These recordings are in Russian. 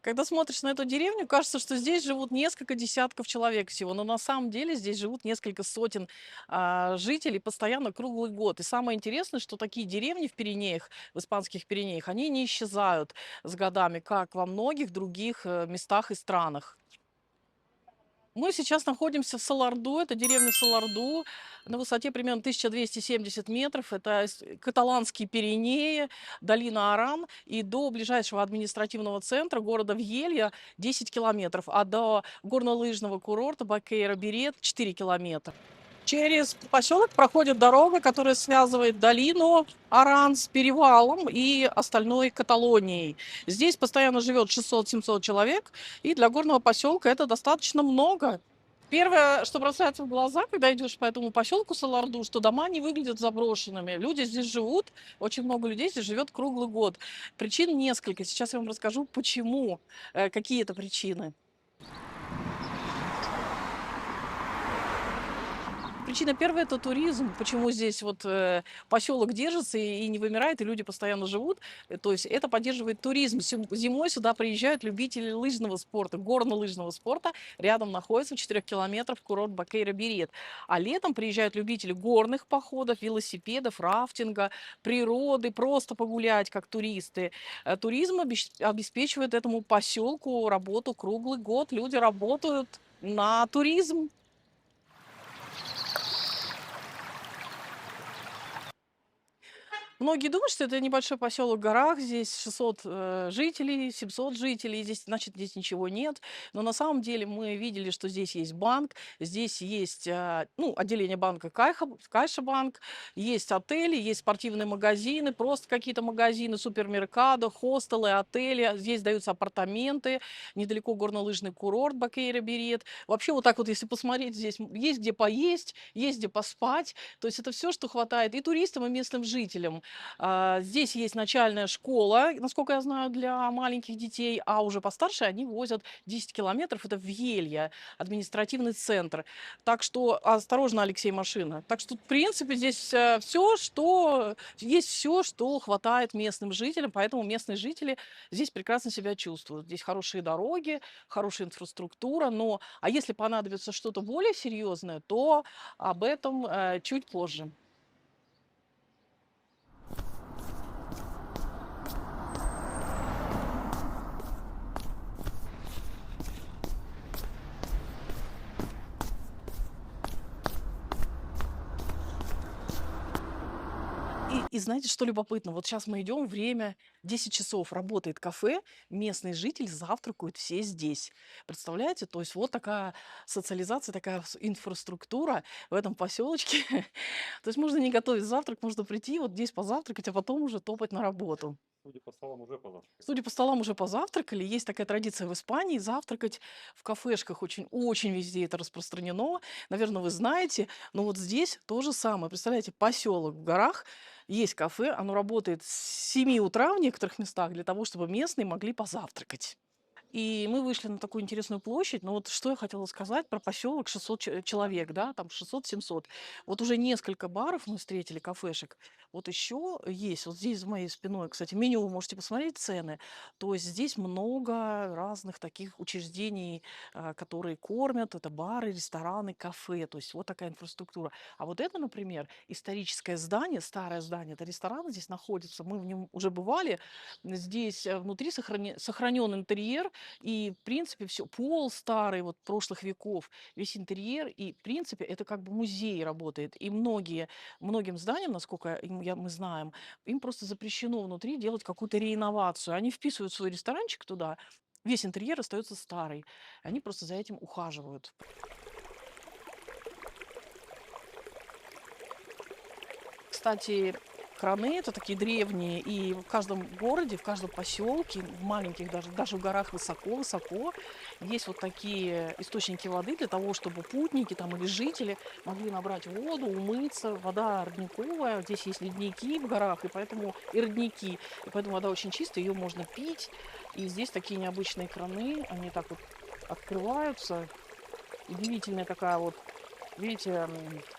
Когда смотришь на эту деревню, кажется, что здесь живут несколько десятков человек всего, но на самом деле здесь живут несколько сотен жителей постоянно круглый год. И самое интересное, что такие деревни в Пиренеях, в испанских Пиренеях, они не исчезают с годами, как во многих других местах и странах. Мы сейчас находимся в Саларду, это деревня Саларду, на высоте примерно 1270 метров. Это каталанские Пиренеи, долина Аран. И до ближайшего административного центра города Вьелья 10 километров, а до горнолыжного курорта Бакейра-Берет 4 километра. Через поселок проходит дорога, которая связывает долину Аран с перевалом и остальной Каталонией. Здесь постоянно живет 600-700 человек, и для горного поселка это достаточно много. Первое, что бросается в глаза, когда идешь по этому поселку Саларду, что дома не выглядят заброшенными. Люди здесь живут, очень много людей здесь живет круглый год. Причин несколько. Сейчас я вам расскажу, почему, какие это причины. Причина первая — это туризм. Почему здесь вот поселок держится и не вымирает, и люди постоянно живут. То есть это поддерживает туризм. Зимой сюда приезжают любители лыжного спорта, горнолыжного спорта. Рядом находится в 4 километрах курорт Бакейра-Берет. А летом приезжают любители горных походов, велосипедов, рафтинга, природы, просто погулять, как туристы. Туризм обеспечивает этому поселку работу круглый год. Люди работают на туризм. Многие думают, что это небольшой поселок в горах, здесь 600 жителей, 700 жителей, здесь, значит, здесь ничего нет. Но на самом деле мы видели, что здесь есть банк, здесь есть ну, отделение банка Кайша-банк, есть отели, есть спортивные магазины, просто какие-то магазины, супермеркадо, хостелы, отели. Здесь даются апартаменты, недалеко горнолыжный курорт Бакейра-Берет. Вообще вот так вот, если посмотреть, здесь есть где поесть, есть где поспать. То есть это все, что хватает и туристам, и местным жителям. Здесь есть начальная школа, насколько я знаю, для маленьких детей, а уже постарше они возят 10 километров. Это Вьелья, административный центр. Так что осторожно, Алексей, машина. Так что, в принципе, здесь все, что есть все, что хватает местным жителям, поэтому местные жители здесь прекрасно себя чувствуют. Здесь хорошие дороги, хорошая инфраструктура, но а если понадобится что-то более серьезное, то об этом чуть позже. И знаете, что любопытно? Вот сейчас мы идем, время 10 часов, работает кафе, местные жители завтракают все здесь. Представляете? То есть вот такая социализация, такая инфраструктура в этом поселочке. То есть можно не готовить завтрак, можно прийти вот здесь позавтракать, а потом уже топать на работу. Судя по столам, уже позавтракали. Судя по столам, уже позавтракали. Есть такая традиция в Испании завтракать в кафешках. Очень, очень везде это распространено. Наверное, вы знаете. Но вот здесь то же самое. Представляете, поселок в горах, есть кафе, оно работает с 7 утра в некоторых местах для того, чтобы местные могли позавтракать. И мы вышли на такую интересную площадь. Но вот что я хотела сказать про поселок 600 человек, да, там 600-700. Вот уже несколько баров мы встретили, кафешек. Вот еще есть, вот здесь за моей спиной, кстати, меню, вы можете посмотреть цены. То есть здесь много разных таких учреждений, которые кормят. Это бары, рестораны, кафе. То есть вот такая инфраструктура. А вот это, например, историческое здание, старое здание, это ресторан здесь находится. Мы в нем уже бывали. Здесь внутри сохранен интерьер, и, в принципе, все пол старый, вот прошлых веков, весь интерьер, и, в принципе, это как бы музей работает. И многим зданиям, насколько мы знаем, им просто запрещено внутри делать какую-то реинновацию. Они вписывают свой ресторанчик туда, весь интерьер остается старый. Они просто за этим ухаживают. Кстати, краны — это такие древние, и в каждом городе, в каждом поселке, в маленьких даже в горах высоко-высоко, есть вот такие источники воды для того, чтобы путники там или жители могли набрать воду, умыться. Вода родниковая, здесь есть ледники в горах, и поэтому и родники, и поэтому вода очень чистая, ее можно пить. И здесь такие необычные краны, они так вот открываются. Удивительная такая вот, видите,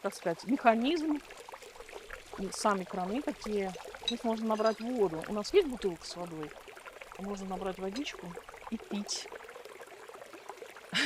как сказать, механизм. И сами краны такие. Здесь можно набрать воду. У нас есть бутылка с водой? Можно набрать водичку и пить.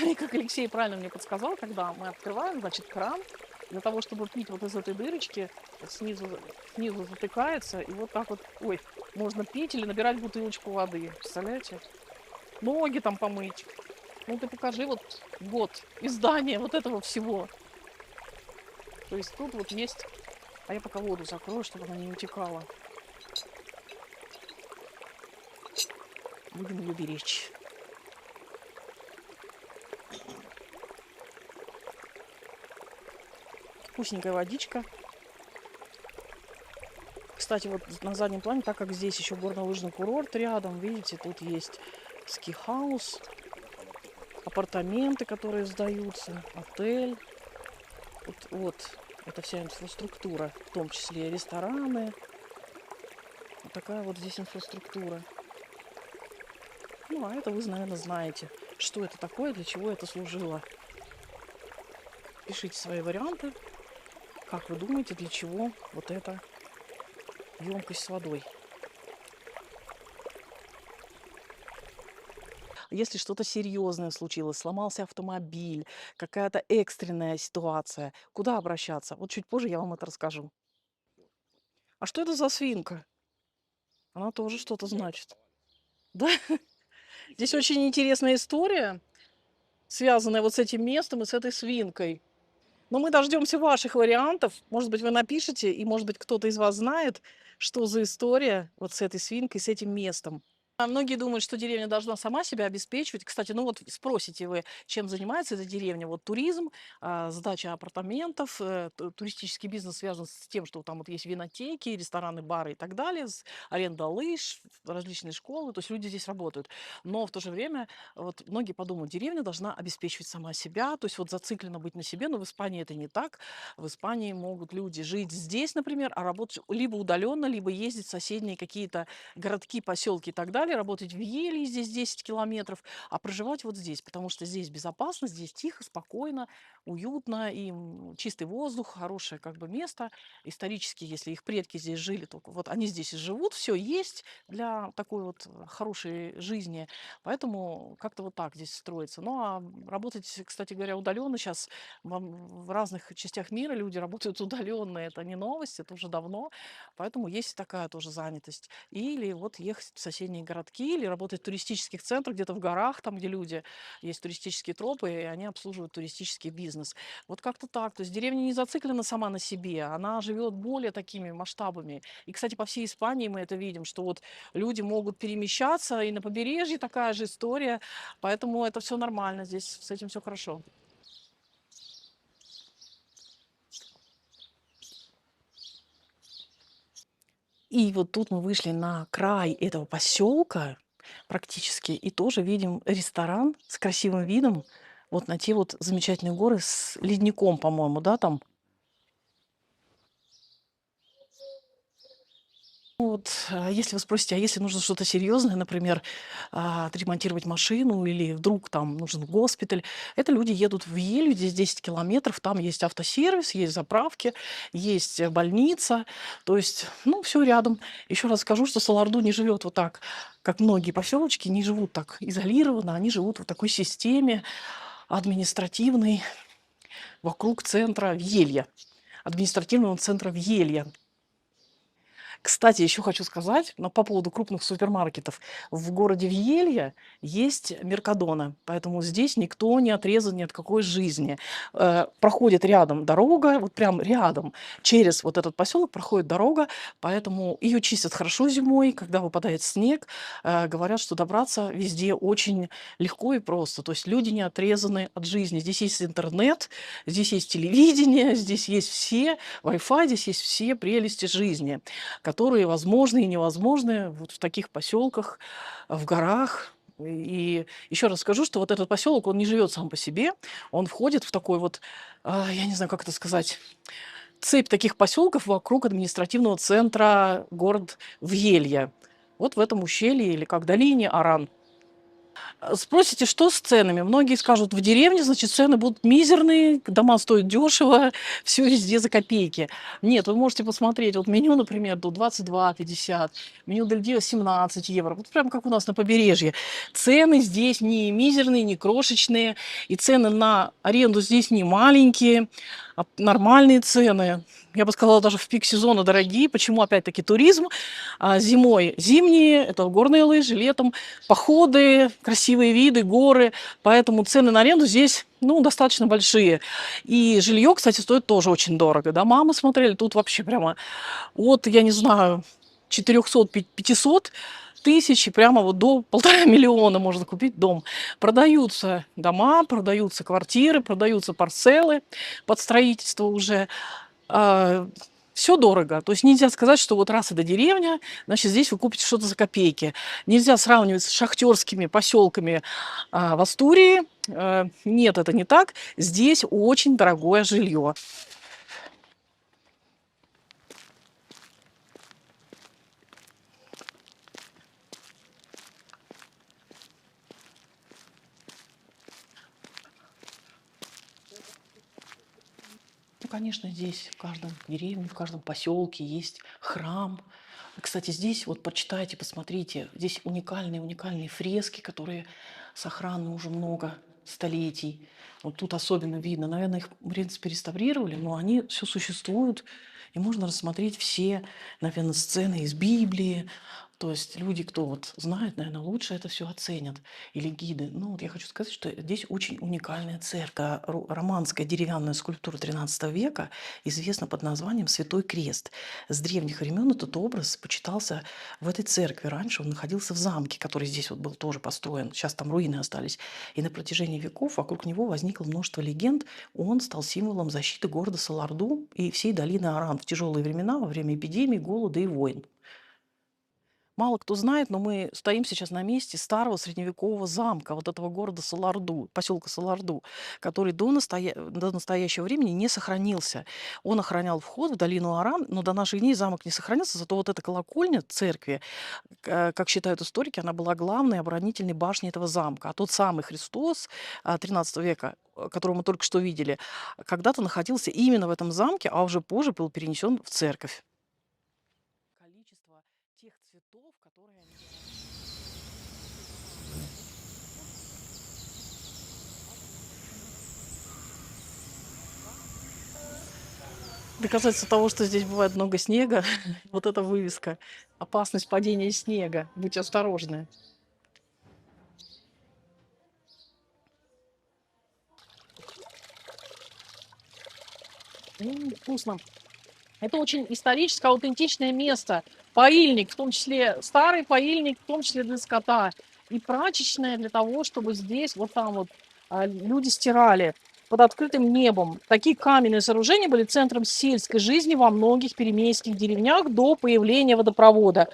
И как Алексей правильно мне подсказал, когда мы открываем, значит, кран, для того, чтобы пить вот из этой дырочки, вот снизу затыкается, и вот так вот, ой, можно пить или набирать бутылочку воды. Представляете? Ноги там помыть. Ну ты покажи вот год издания вот этого всего. То есть тут вот есть... А я пока воду закрою, чтобы она не утекала. Будем ее беречь. Вкусненькая водичка. Кстати, вот на заднем плане, так как здесь еще горнолыжный курорт рядом, видите, тут есть ски-хаус, апартаменты, которые сдаются, отель. Вот это вся инфраструктура, в том числе и рестораны. Вот такая вот здесь инфраструктура. Ну, а это вы, наверное, знаете, что это такое, для чего это служило. Пишите свои варианты. Как вы думаете, для чего вот эта емкость с водой? Если что-то серьезное случилось, сломался автомобиль, какая-то экстренная ситуация, куда обращаться? Вот чуть позже я вам это расскажу. А что это за свинка? Она тоже что-то значит. Да, здесь очень интересная история, связанная вот с этим местом и с этой свинкой. Но мы дождемся ваших вариантов. Может быть, вы напишите, и, может быть, кто-то из вас знает, что за история вот с этой свинкой, с этим местом. А многие думают, что деревня должна сама себя обеспечивать. Кстати, ну вот спросите вы, чем занимается эта деревня? Вот туризм, сдача апартаментов, туристический бизнес связан с тем, что там вот есть винотеки, рестораны, бары и так далее, аренда лыж, различные школы, то есть люди здесь работают. Но в то же время вот многие подумают, деревня должна обеспечивать сама себя, то есть вот зацикленно быть на себе, но в Испании это не так. В Испании могут люди жить здесь, например, а работать либо удаленно, либо ездить в соседние какие-то городки, поселки и так далее, работать в Елье, здесь 10 километров, а проживать вот здесь, потому что здесь безопасно, здесь тихо, спокойно, уютно, и чистый воздух, хорошее как бы место. Исторически, если их предки здесь жили, то вот они здесь и живут, все есть для такой вот хорошей жизни, поэтому как-то вот так здесь строится. Ну, а работать, кстати говоря, удаленно сейчас в разных частях мира люди работают удаленно, это не новость, это уже давно, поэтому есть такая тоже занятость. Или вот ехать в соседние городки, или работать в туристических центрах, где-то в горах, там, где люди, есть туристические тропы, и они обслуживают туристический бизнес. Вот как-то так. То есть деревня не зациклена сама на себе, она живет более такими масштабами. И, кстати, по всей Испании мы это видим, что вот люди могут перемещаться, и на побережье такая же история, поэтому это все нормально, здесь с этим все хорошо. И вот тут мы вышли на край этого поселка практически и тоже видим ресторан с красивым видом вот на те вот замечательные горы с ледником, по-моему, да, там. Вот, если вы спросите, а если нужно что-то серьезное, например, отремонтировать машину или вдруг там нужен госпиталь, это люди едут в Елю, здесь 10 километров, там есть автосервис, есть заправки, есть больница, то есть, ну, все рядом. Еще раз скажу, что Саларду не живет вот так, как многие поселочки, не живут так изолированно, они живут в такой системе административной вокруг центра Вьелья, административного центра Вьелья. Кстати, еще хочу сказать, но по поводу крупных супермаркетов. В городе Вьелья есть Меркадона, поэтому здесь никто не отрезан ни от какой жизни. Проходит рядом дорога, вот прям рядом, через вот этот поселок проходит дорога, поэтому ее чистят хорошо зимой, когда выпадает снег. Говорят, что добраться везде очень легко и просто. То есть люди не отрезаны от жизни. Здесь есть интернет, здесь есть телевидение, здесь есть все Wi-Fi, здесь есть все прелести жизни, которые возможны и невозможны вот в таких поселках, в горах. И еще раз скажу, что вот этот поселок, он не живет сам по себе, он входит в такой вот, я не знаю, как это сказать, цепь таких поселков вокруг административного центра город Вьелья. Вот в этом ущелье или как долине Аран. Спросите, что с ценами? Многие скажут, в деревне, значит, цены будут мизерные, дома стоят дешево, все везде за копейки. Нет, вы можете посмотреть, вот меню, например, тут 22,50, меню Дель Дио 17 евро, вот прям как у нас на побережье. Цены здесь не мизерные, не крошечные, и цены на аренду здесь не маленькие, а нормальные цены. Я бы сказала, даже в пик сезона дорогие. Почему, опять-таки, туризм? Зимой зимние, это горные лыжи, летом походы, красивые виды, горы. Поэтому цены на аренду здесь, ну, достаточно большие. И жилье, кстати, стоит тоже очень дорого. Дома мы смотрели, тут вообще прямо от, я не знаю, 400-500 тысяч, и прямо вот до 1,5 миллиона можно купить дом. Продаются дома, продаются квартиры, продаются парцелы под строительство уже. Все дорого. То есть нельзя сказать, что вот раз это деревня, значит, здесь вы купите что-то за копейки. Нельзя сравнивать с шахтерскими поселками в Астурии. Нет, это не так. Здесь очень дорогое жилье. Ну, конечно, здесь в каждом деревне, в каждом поселке есть храм. Кстати, здесь вот почитайте, посмотрите, здесь уникальные фрески, которые сохранны уже много столетий. Вот тут особенно видно. Наверное, их, в принципе, реставрировали, но они все существуют, и можно рассмотреть все, наверное, сцены из Библии. То есть люди, кто вот знает, наверное, лучше это все оценят. Или гиды. Ну, вот я хочу сказать, что здесь очень уникальная церковь. Романская деревянная скульптура XIII века известна под названием «Святой Крест». С древних времен этот образ почитался в этой церкви. Раньше он находился в замке, который здесь вот был тоже построен. Сейчас там руины остались. И на протяжении веков вокруг него возникло множество легенд. Он стал символом защиты города Саларду и всей долины Аран в тяжелые времена во время эпидемий, голода и войн. Мало кто знает, но мы стоим сейчас на месте старого средневекового замка, вот этого города Саларду, поселка Саларду, который до настоящего времени не сохранился. Он охранял вход в долину Аран, но до наших дней замок не сохранился, зато вот эта колокольня церкви, как считают историки, она была главной оборонительной башней этого замка. А тот самый Христос XIII века, которого мы только что видели, когда-то находился именно в этом замке, а уже позже был перенесен в церковь. Количество тех цветов, которые они доказательство того, что здесь бывает много снега, вот эта вывеска. Опасность падения снега. Будьте осторожны. Вкусно. Это очень историческое, аутентичное место. Поильник, в том числе старый поильник, в том числе для скота. И прачечная для того, чтобы здесь, вот там вот, люди стирали под открытым небом. Такие каменные сооружения были центром сельской жизни во многих перемейских деревнях до появления водопровода.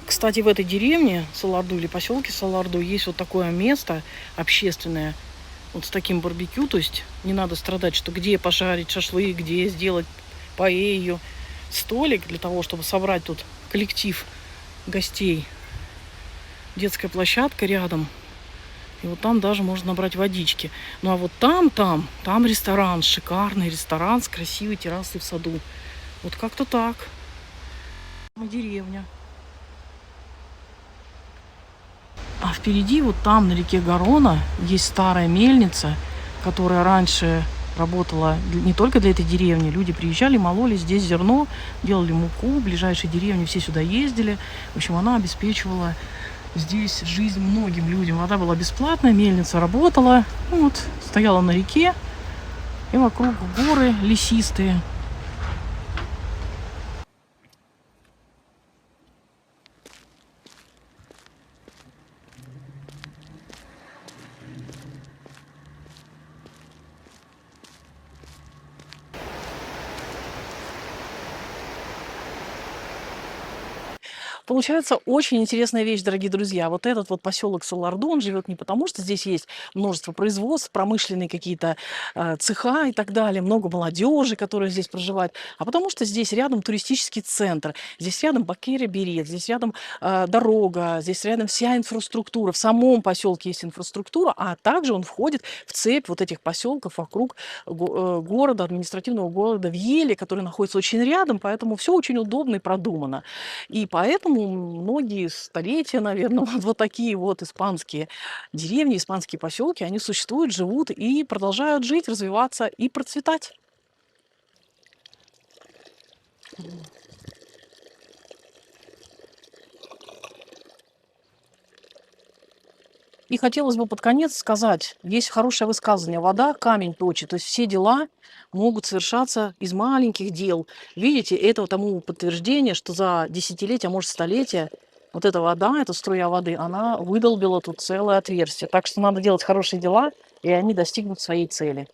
Кстати, в этой деревне Саларду или поселке Саларду есть вот такое место общественное, вот с таким барбекю, то есть не надо страдать, что где пожарить шашлык, где сделать паэлью, столик для того, чтобы собрать тут коллектив гостей. Детская площадка рядом, и вот там даже можно набрать водички. Ну а вот там ресторан, шикарный ресторан с красивой террасой в саду. Вот как-то так. Деревня. А впереди, вот там, на реке Гарона, есть старая мельница, которая раньше работала не только для этой деревни. Люди приезжали, мололи здесь зерно, делали муку, в ближайшие деревни все сюда ездили. В общем, она обеспечивала здесь жизнь многим людям. Вода была бесплатная, мельница работала. Ну, вот, стояла на реке, и вокруг горы лесистые. Получается очень интересная вещь, дорогие друзья. Вот этот вот поселок Салардо, он живет не потому, что здесь есть множество производств, промышленные какие-то цеха и так далее, много молодежи, которая здесь проживает, а потому что здесь рядом туристический центр, здесь рядом Баккери-Берет, здесь рядом дорога, здесь рядом вся инфраструктура. В самом поселке есть инфраструктура, а также он входит в цепь вот этих поселков вокруг города, административного города Вьелли, который находится очень рядом, поэтому все очень удобно и продумано. И поэтому многие столетия, наверное, вот такие вот испанские деревни, испанские поселки, они существуют, живут и продолжают жить, развиваться и процветать. И хотелось бы под конец сказать, есть хорошее высказывание: вода камень точит. То есть все дела могут совершаться из маленьких дел. Видите, это тому подтверждение, что за десятилетия, а может столетия, вот эта вода, эта струя воды, она выдолбила тут целое отверстие. Так что надо делать хорошие дела, и они достигнут своей цели.